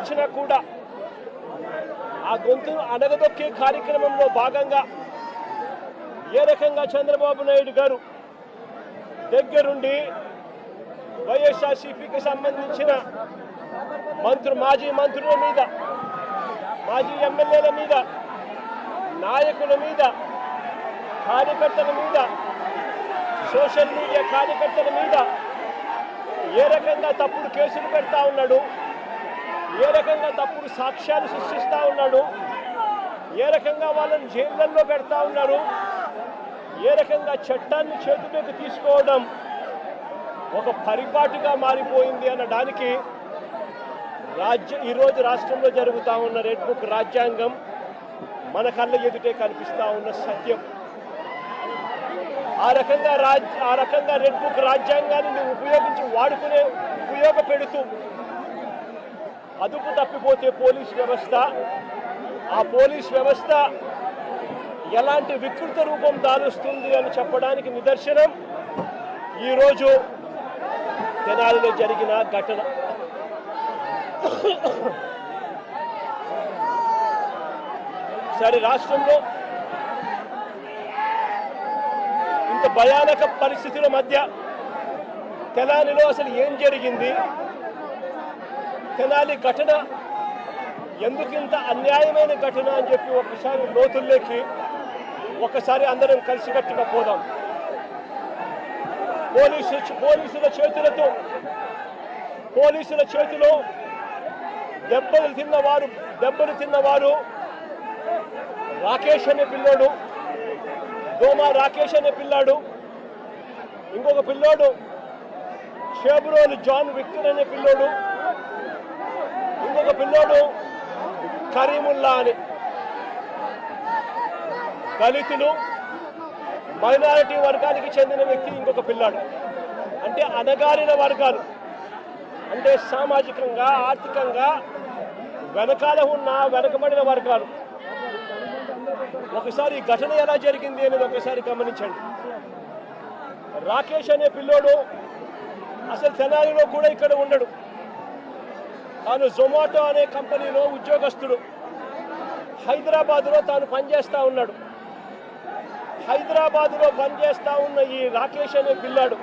వినిపించినా కూడా ఆ గొంతును అణగదొక్కే కార్యక్రమంలో భాగంగా ఏ రకంగా చంద్రబాబు నాయుడు గారు దగ్గరుండి వైఎస్ఆర్సీపీకి సంబంధించిన మాజీ మంత్రుల మీద, మాజీ ఎమ్మెల్యేల మీద, నాయకుల మీద, కార్యకర్తల మీద, సోషల్ మీడియా కార్యకర్తల మీద ఏ రకంగా తప్పుడు కేసులు పెడతా ఉన్నాడు, ఏ రకంగా తప్పుడు సాక్ష్యాలు సృష్టిస్తూ ఉన్నాడు, ఏ రకంగా వాళ్ళని జైళ్ళల్లో పెడతా ఉన్నారు, ఏ రకంగా చట్టాన్ని చేతిలోకి తీసుకోవడం ఒక పరిపాటిగా మారిపోయింది అనడానికి ఈరోజు రాష్ట్రంలో జరుగుతూ ఉన్న రెడ్ బుక్ రాజ్యాంగం మన కళ్ళ ఎదుటే కనిపిస్తూ ఉన్న సత్యం. ఆ రకంగా రెడ్ బుక్ రాజ్యాంగాన్ని ఉపయోగపెడుతూ అదుపు తప్పిపోతే పోలీస్ వ్యవస్థ, ఆ పోలీస్ వ్యవస్థ ఎలాంటి వికృత రూపం దాలుస్తుంది అని చెప్పడానికి నిదర్శనం ఈరోజు తెనాలిలో జరిగిన ఘటన. సరే, రాష్ట్రంలో ఇంత భయానక పరిస్థితుల మధ్య తెనాలిలో అసలు ఏం జరిగింది, తెనాలి ఘటన ఎందుకింత అన్యాయమైన ఘటన అని చెప్పి ఒకసారి లోతుల్లోకి అందరం కలిసికట్టుగా పోదాం. పోలీసుల చేతిలో దెబ్బలు తిన్నవారు రాకేష్ అనే పిల్లోడు, దోమా రాకేష్ అనే పిల్లాడు, ఇంకొక పిల్లోడు షేబ్రోలు జాన్ విక్టర్ అనే పిల్లోడు, ఇంకొక పిల్లోడు కరీముల్లా అని. దళితులు, మైనారిటీ వర్గానికి చెందిన వ్యక్తి ఇంకొక పిల్లాడు. అంటే అణగారిన వర్గాలు, అంటే సామాజికంగా, ఆర్థికంగా వెనకబడిన వర్గాలు. ఒకసారి ఈ ఘటన ఎలా జరిగింది అనేది ఒకసారి గమనించండి. రాకేష్ అనే పిల్లోడు అసలు తెనాలిలో కూడా ఇక్కడ ఉండడు. తాను జొమాటో అనే కంపెనీలో ఉద్యోగస్తుడు. హైదరాబాద్లో తాను పనిచేస్తూ ఉన్నాడు. హైదరాబాద్లో పనిచేస్తూ ఉన్న ఈ రాకేష్ అనే పిల్లాడు,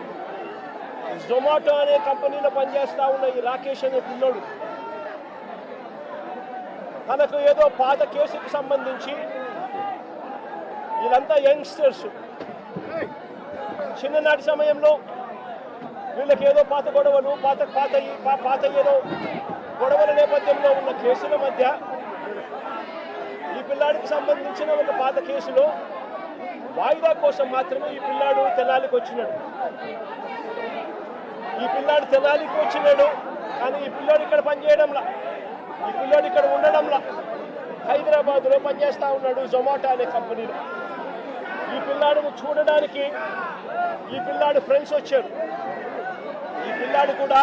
జొమాటో అనే కంపెనీలో పనిచేస్తూ ఉన్న ఈ రాకేష్ అనే పిల్లోడు తనకు ఏదో పాత కేసుకు సంబంధించి, వీళ్ళంతా యంగ్స్టర్స్, చిన్ననాటి సమయంలో వీళ్ళకి ఏదో పాత గొడవలు, పాత ఏదో గొడవల నేపథ్యంలో ఉన్న కేసుల మధ్య ఈ పిల్లాడికి సంబంధించిన ఒక పాత కేసులో వాయిదా కోసం మాత్రమే ఈ పిల్లాడు తెనాలికి వచ్చినాడు. కానీ ఈ పిల్లాడు ఇక్కడ పనిచేయడంలా, ఈ పిల్లాడు ఇక్కడ ఉండడంలా, హైదరాబాద్లో పనిచేస్తూ ఉన్నాడు జొమాటో అనే కంపెనీలో. ఈ పిల్లాడిని చూడడానికి ఈ పిల్లాడు ఫ్రెండ్స్ వచ్చారు. ఈ పిల్లాడు కూడా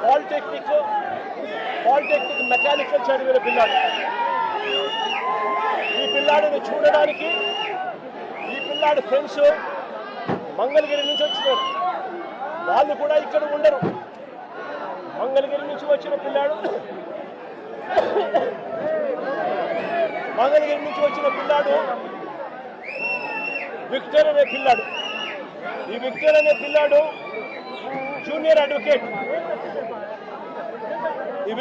పాలిటెక్నిక్ మెకానికల్ చదివిన పిల్లాడు. ఈ పిల్లాడిని చూడడానికి ఈ పిల్లాడు ఫ్రెండ్స్ మంగళగిరి నుంచి వచ్చినారు. వాళ్ళు కూడా ఇక్కడ ఉండరు. మంగళగిరి నుంచి వచ్చిన పిల్లాడు విక్టర్ అనే పిల్లాడు. ఈ విక్టర్ అనే పిల్లాడు జూనియర్ అడ్వకేట్.